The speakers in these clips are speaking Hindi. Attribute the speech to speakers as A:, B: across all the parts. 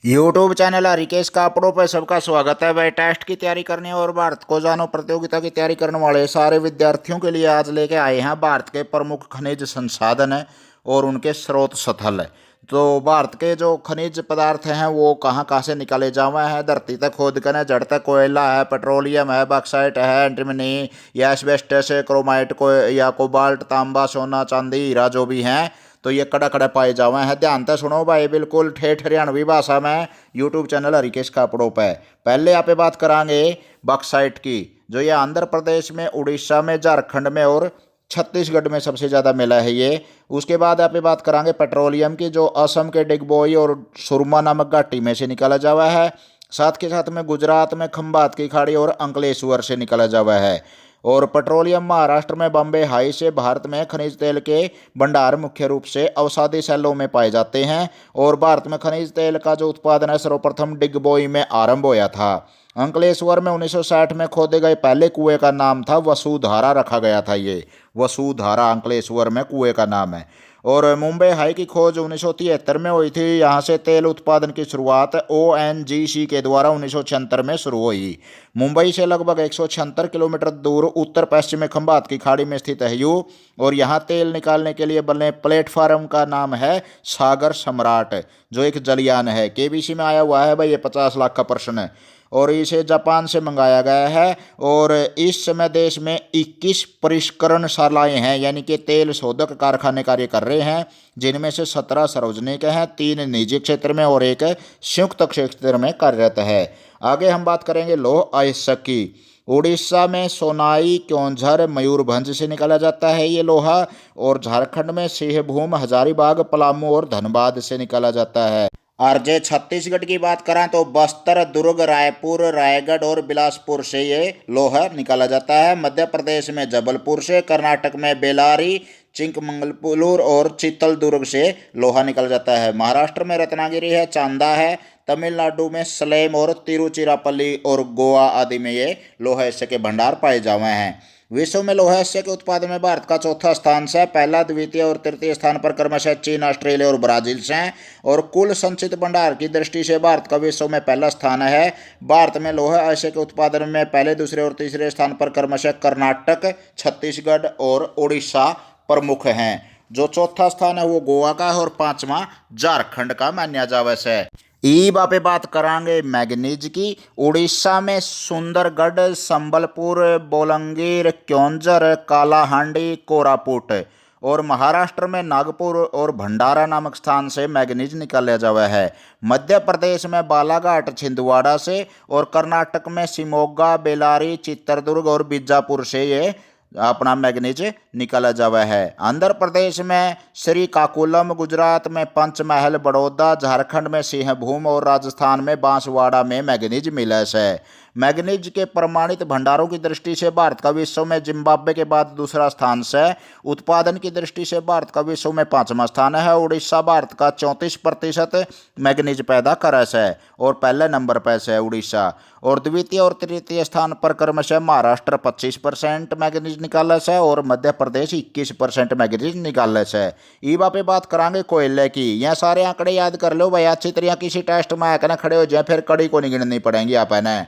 A: यूट्यूब चैनल हरिकेश कापड़ों पर सबका स्वागत है। भाई, टेस्ट की तैयारी करने और भारत को जानो प्रतियोगिता की तैयारी करने वाले सारे विद्यार्थियों के लिए आज लेके आए हैं भारत के प्रमुख खनिज संसाधन है और उनके स्रोत स्थल है। तो भारत के जो खनिज पदार्थ हैं वो कहाँ कहाँ से निकाले जावे हैं, धरती तक खोद कर जड़ तक कोयला है, पेट्रोलियम है, बॉक्साइट है, एंटीमनी या एस्बेस्टस है, क्रोमाइट को या कोबाल्ट, तांबा, सोना, चांदी, हीरा जो भी हैं तो ये कड़ा कड़ा पाए जावे हैं। ध्यान से सुनो भाई, बिल्कुल ठेठ हरियाणवी भाषा में यूट्यूब चैनल हरिकेश कापड़ों पे। पहले यहाँ पे बात करांगे बॉक्साइट की, जो ये आंध्र प्रदेश में, उड़ीसा में, झारखंड में और छत्तीसगढ़ में सबसे ज़्यादा मिला है ये। उसके बाद यहाँ पे बात करांगे पेट्रोलियम की, जो असम के डिगबोई और सुरमा नामक घाटी में से निकाला जावा है। साथ के साथ में गुजरात में खंभात की खाड़ी और अंकलेश्वर से निकाला जावा है। और पेट्रोलियम महाराष्ट्र में बम्बे हाई से भारत में खनिज तेल के भंडार मुख्य रूप से अवसादी सेलों में पाए जाते हैं। और भारत में खनिज तेल का जो उत्पादन है सर्वप्रथम डिगबोई में आरंभ होया था। अंकलेश्वर में 1960 में खोदे गए पहले कुएं का नाम था वसुधारा रखा गया था। ये वसुधारा अंकलेश्वर में कुएं का नाम है। और मुंबई हाई की खोज 1973 में हुई थी। यहाँ से तेल उत्पादन की शुरुआत ONGC के द्वारा 1976 में शुरू हुई। मुंबई से लगभग 176 किलोमीटर दूर उत्तर पश्चिम में खंभात की खाड़ी में स्थित है यू। और यहाँ तेल निकालने के लिए बने प्लेटफार्म का नाम है सागर सम्राट, जो एक जलयान है। KBC में आया हुआ है भाई, ये 50 लाख का प्रश्न है। और इसे जापान से मंगाया गया है। और इस समय देश में 21 परिष्करणशालाएं हैं, यानी कि तेल शोधक कारखाने कार्य कर रहे हैं, जिनमें से 17 सार्वजनिक हैं, 3 निजी क्षेत्र में और एक संयुक्त क्षेत्र में कार्यरत है। आगे हम बात करेंगे लौह अयस्क की। उड़ीसा में सोनाई, क्योंझर, मयूरभंज से निकाला जाता है ये लोहा। और झारखंड में सिंहभूम, हजारीबाग, पलामू और धनबाद से निकाला जाता है। और जे छत्तीसगढ़ की बात करें तो बस्तर, दुर्ग, रायपुर, रायगढ़ और बिलासपुर से ये लोहा निकाला जाता है। मध्य प्रदेश में जबलपुर से, कर्नाटक में बेलारी, चिंकमंगलुर और चित्तलदुर्ग से लोहा निकल जाता है। महाराष्ट्र में रत्नागिरी है, चांदा है। तमिलनाडु में सलेम और तिरुचिरापल्ली और गोवा आदि में ये लोहा हिस्से के भंडार पाए जावे हैं। विश्व में लोहा हिस्से के उत्पादन में भारत का चौथा स्थान से, पहला, द्वितीय और तृतीय स्थान पर क्रमशः चीन, ऑस्ट्रेलिया और ब्राजील से हैं। और कुल संचित भंडार की दृष्टि से भारत का विश्व में पहला स्थान है। भारत में लोहा हिस्से के उत्पादन में पहले, दूसरे और तीसरे स्थान पर क्रमशः कर्नाटक, छत्तीसगढ़ और उड़ीसा प्रमुख हैं। जो चौथा स्थान है वो गोवा का है और पांचवा झारखंड का मान्या जावे से। ईबा पे बात करांगे मैग्नीज की। उड़ीसा में सुंदरगढ़, संबलपुर, बोलंगीर, क्योंझर, कालाहांडी, कोरापुट और महाराष्ट्र में नागपुर और भंडारा नामक स्थान से मैग्नीज निकाला जावा है। मध्य प्रदेश में बालाघाट, छिंदवाड़ा से और कर्नाटक में शिमोगा, बेलारी, चित्रदुर्ग और बीजापुर से ये अपना मैग्नीज निकाला जावा है। आंध्र प्रदेश में श्रीकाकुलम, गुजरात में पंचमहल, बड़ौदा, झारखंड में सिंहभूम और राजस्थान में बांसवाड़ा में मैग्नीज मिला है। मैग्नीज के प्रमाणित भंडारों की दृष्टि से भारत का विश्व में जिम्बाब्वे के बाद दूसरा स्थान से। उत्पादन की दृष्टि से भारत का विश्व में पांचवा स्थान है। उड़ीसा भारत का 34% मैग्नीज पैदा करे से और पहले नंबर पर है उड़ीसा। और द्वितीय और तृतीय स्थान पर क्रमशः महाराष्ट्र 25% मैग्नीज निकाले से और मध्य प्रदेश 21% मैग्नीज निकाले से। ईबा पे बात करांगे कोयले की। यह सारे आंकड़े याद कर लो भाई, अच्छी तरह किसी टेस्ट में आकर खड़े हो जाए, फिर कड़ी को नहीं गिननी पड़ेंगी आपने।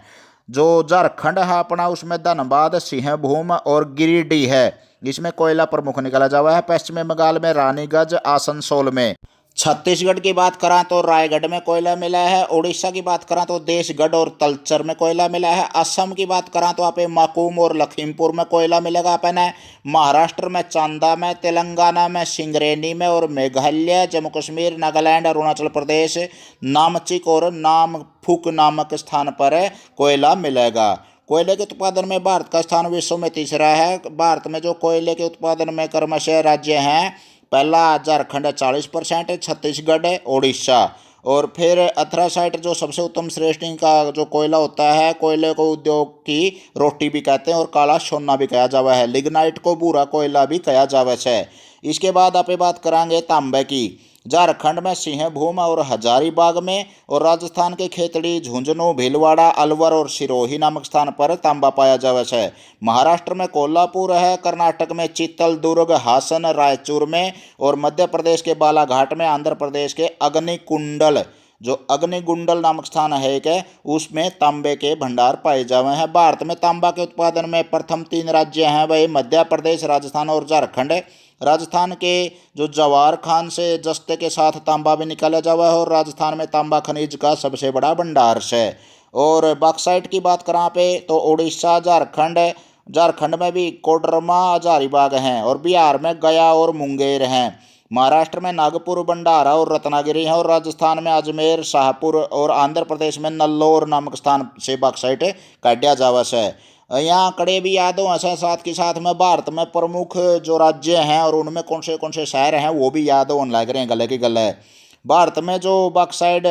A: जो झारखंड है अपना, उसमें धनबाद, सिंहभूम और गिरिडीह है, इसमें कोयला प्रमुख निकाला जावा है। पश्चिमी बंगाल में रानीगंज, आसनसोल में। छत्तीसगढ़ की बात करा तो रायगढ़ में कोयला मिला है। उड़ीसा की बात करा तो देशगढ़ और तलचर में कोयला मिला है। असम की बात करा तो आप माकूम और लखीमपुर में कोयला मिलेगा अपने। महाराष्ट्र में चांदा में, तेलंगाना में सिंगरेनी में और मेघालय, जम्मू कश्मीर, नागालैंड, अरुणाचल प्रदेश, नामचिक और नामफुक नामक स्थान पर कोयला मिलेगा। कोयले के उत्पादन में भारत का स्थान विश्व में तीसरा है। भारत में जो कोयले के उत्पादन में क्रमशः राज्य हैं, पहला झारखंड 40%, छत्तीसगढ़, उड़ीसा। और फिर अथरासाइट जो सबसे उत्तम श्रेणी का जो कोयला होता है, कोयले को उद्योग की रोटी भी कहते हैं और काला सोना भी कहा जावा है। लिग्नाइट को भूरा कोयला भी कहा जावा है। इसके बाद आप बात करांगे तांबे की। झारखंड में सिंहभूम और हजारीबाग में और राजस्थान के खेतड़ी, झुंझुनू, भीलवाड़ा, अलवर और सिरोही नामक स्थान पर तांबा पाया जावा है। महाराष्ट्र में कोल्हापुर है, कर्नाटक में चित्तलदुर्ग, हासन, रायचूर में और मध्य प्रदेश के बालाघाट में, आंध्र प्रदेश के अग्निकुंडल जो अग्निकुंडल नामक स्थान है एक उसमें तांबे के भंडार पाए जावे हैं। भारत में तांबा के उत्पादन में प्रथम 3 राज्य हैं भाई, मध्य प्रदेश, राजस्थान और झारखंड। राजस्थान के जो जवार खान से जस्ते के साथ तांबा भी निकाला जावा है और राजस्थान में तांबा खनिज का सबसे बड़ा भंडार है। और बॉक्साइट की बात करा पे तो उड़ीसा, झारखंड में भी कोडरमा, हजारीबाग हैं और बिहार में गया और मुंगेर हैं। महाराष्ट्र में नागपुर, भंडारा और रत्नागिरी है और राजस्थान में अजमेर, शाहपुर और आंध्र प्रदेश में नल्लोर नामक स्थान से बॉक्साइट काटा जावस है। यहाँ कड़े भी यादों ऐसे साथ के साथ में भारत में प्रमुख जो राज्य हैं और उनमें कौन से शहर हैं वो भी याद होने लग रहे हैं गले की गले है। भारत में जो बॉक्साइट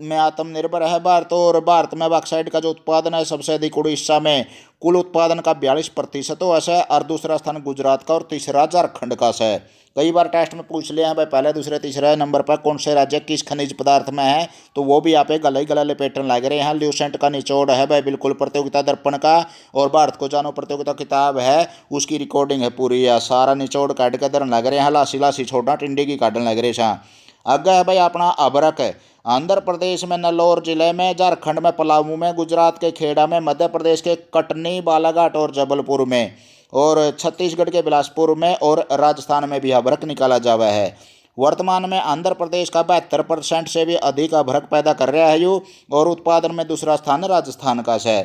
A: में आत्मनिर्भर है भारत, और भारत में बॉक्साइट का जो उत्पादन है सबसे अधिक उड़ीसा में कुल उत्पादन का 42% हो ऐसा है, और दूसरा स्थान गुजरात का और तीसरा झारखंड का है। कई बार टेस्ट में पूछ लिया है भाई पहले दूसरे तीसरे नंबर पर कौन से राज्य किस खनिज पदार्थ में है, तो वो भी यहाँ पे गला ही गला लपेटने लग रहे हैं। ल्यूसेंट का निचोड़ है भाई बिल्कुल प्रतियोगिता दर्पण का, और भारत को जानो प्रतियोगिता किताब है उसकी रिकॉर्डिंग है पूरी, या सारा निचोड़ काट के धरने लग रहे हैं, लासी लासी छोड़ना टिंडी की काटने लग रहे हैं। आगे है भाई अपना अबरक है, आंध्र प्रदेश में नल्लोर जिले में, झारखंड में पलामू में, गुजरात के खेड़ा में, मध्य प्रदेश के कटनी, बालाघाट और जबलपुर में, और छत्तीसगढ़ के बिलासपुर में, और राजस्थान में भी अबरक निकाला जावा है। वर्तमान में आंध्र प्रदेश का 72% से भी अधिक अबरक पैदा कर रहा है यू, और उत्पादन में दूसरा स्थान राजस्थान का है।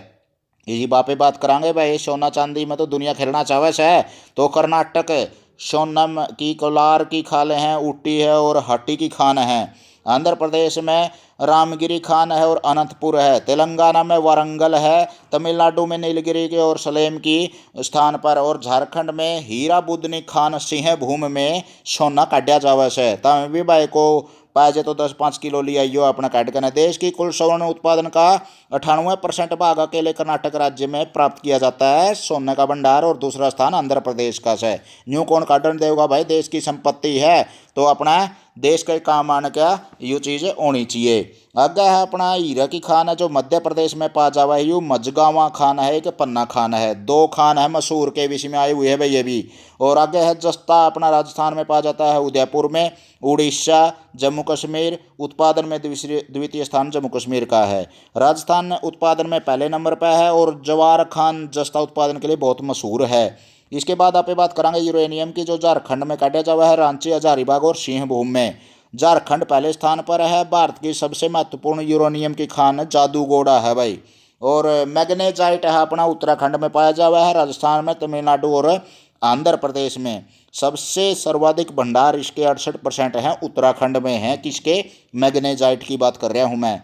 A: इसी बात बात करांगे भाई सोना चांदी में तो दुनिया खेलना चाहे है, तो कर्नाटक सोनम की कोलार की खालें हैं, ऊटी है और हट्टी की खान है। आंध्र प्रदेश में रामगिरी खान है और अनंतपुर है। तेलंगाना में वारंगल है, तमिलनाडु में नीलगिरी के और सलेम की स्थान पर, और झारखंड में हीरा बुदनी खान सिंह भूमि में सोना काटा जावा है। तमें भी भाई को पाए तो 10-5 किलो लिया यो अपना काट करना। देश की कुल स्वर्ण उत्पादन का 98% भाग अकेले कर्नाटक राज्य में प्राप्त किया जाता है सोने का भंडार, और दूसरा स्थान आंध्र प्रदेश का है। न्यू कौन काटन देगा भाई, देश की संपत्ति है तो अपना देश के काम आने का ये चीज़ होनी चाहिए। आगे है अपना हीरा की खान है जो मध्य प्रदेश में पा जावा है, यू मजगावा खान है कि पन्ना खान है, 2 खान है मशहूर के विषय में आए हुए है भाई ये भी। और आगे है जस्ता अपना राजस्थान में पा जाता है, उदयपुर में, उड़ीसा, जम्मू कश्मीर। उत्पादन में द्वितीय स्थान जम्मू कश्मीर का है। राजस्थान उत्पादन में पहले नंबर पर है, और जवार खान जस्ता उत्पादन के लिए बहुत मशहूर है। इसके बाद आप बात करेंगे यूरेनियम की, जो झारखंड में काटा जावा है, रांची, हजारीबाग और सिंहभूम में। झारखंड पहले स्थान पर है। भारत की सबसे महत्वपूर्ण यूरेनियम की खान जादूगोड़ा है भाई, और मैग्नेजाइट है अपना उत्तराखंड में पाया जावा है, राजस्थान में, तमिलनाडु और आंध्र प्रदेश में। सबसे सर्वाधिक भंडार इसके 68% हैं उत्तराखंड में हैं। किसके? मैग्नेजाइट की बात कर रहा हूँ मैं।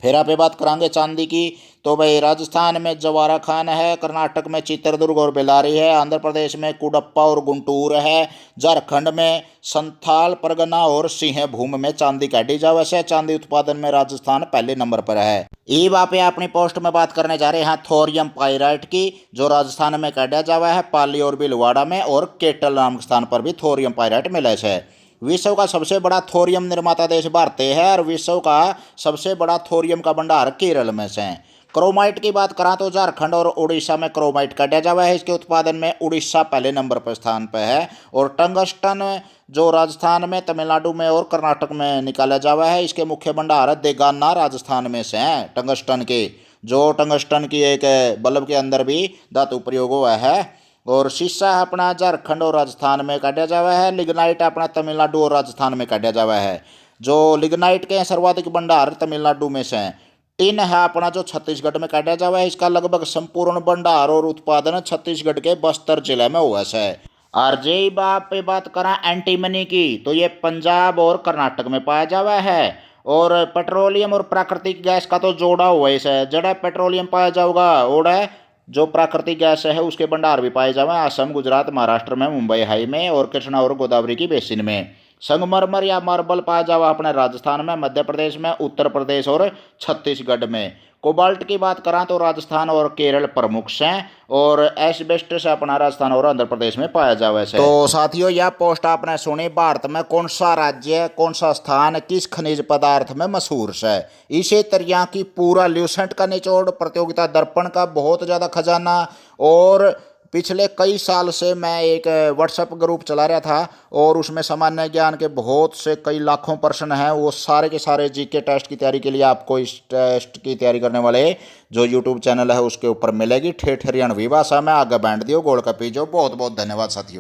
A: फिर आप बात करांगे चांदी की, तो भाई राजस्थान में जवारा खान है, कर्नाटक में चित्रदुर्ग और बेलारी है, आंध्र प्रदेश में कुडप्पा और गुंटूर है, झारखंड में संथाल परगना और सिंहभूम में चांदी काटी जावे से। चांदी उत्पादन में राजस्थान पहले नंबर पर है। ये बात अपनी पोस्ट में बात करने जा रहे हैं थोरियम पाइराइट की, जो राजस्थान में काटा जावा है, पाली और भीलवाड़ा में, और केटल नामक स्थान पर भी थोरियम पाइराइट मिले है। विश्व का सबसे बड़ा थोरियम निर्माता देश भारत है, और विश्व का सबसे बड़ा थोरियम का भंडार केरल में से है। क्रोमाइट की बात करा तो झारखंड और उड़ीसा में क्रोमाइट काटा जावा है। इसके उत्पादन में उड़ीसा पहले नंबर पर स्थान पर है, और टंगस्टन जो राजस्थान में, तमिलनाडु में और कर्नाटक में निकाला जावा है। इसके मुख्य भंडार देगाना राजस्थान में से हैं टंगस्टन के, जो टंगस्टन की एक बल्ब के अंदर भी धातु प्रयोग हुआ है। और शीशा अपना झारखंड और राजस्थान में काटा जावा है। लिग्नाइट अपना तमिलनाडु और राजस्थान में काटा जावा है। जो लिग्नाइट के सर्वाधिक भंडार तमिलनाडु में से हैं। टिन है अपना जो छत्तीसगढ़ में काटा जावा है। इसका लगभग संपूर्ण भंडार और उत्पादन छत्तीसगढ़ के बस्तर जिले में हुआ है। और जे बाप पे बात करा एंटीमनी की, तो ये पंजाब और कर्नाटक में पाया जावा है। और पेट्रोलियम और प्राकृतिक गैस का तो जोड़ा हुआ है, जड़ा पेट्रोलियम पाया जाऊगा ओड़ा जो प्राकृतिक गैस है उसके भंडार भी पाए जावे असम, गुजरात, महाराष्ट्र में, मुंबई हाई में, और कृष्णा और गोदावरी की बेसिन में। संगमरमर या मार्बल पाया जावा अपने राजस्थान में, मध्य प्रदेश में, उत्तर प्रदेश और छत्तीसगढ़ में। कोबाल्ट की बात करा तो राजस्थान और केरल प्रमुख हैं, और एस्बेस्टस अपना राजस्थान और आंध्र प्रदेश में पाया जावे है। तो साथियों यह पोस्ट आपने सुनी, भारत में कौन सा राज्य, कौन सा स्थान किस खनिज पदार्थ में मशहूर है। इसी तरह की पूरा ल्यूसेंट का निचोड़, प्रतियोगिता दर्पण का बहुत ज़्यादा खजाना, और पिछले कई साल से मैं एक व्हाट्सएप ग्रुप चला रहा था और उसमें सामान्य ज्ञान के बहुत से कई लाखों प्रश्न हैं। वो सारे के सारे जीके टेस्ट की तैयारी के लिए आपको इस टेस्ट की तैयारी करने वाले जो यूट्यूब चैनल है उसके ऊपर मिलेगी ठेठ हरियाणवी भाषा में। आगे बैंड दियो गोल का पीजो। बहुत बहुत धन्यवाद साथियों।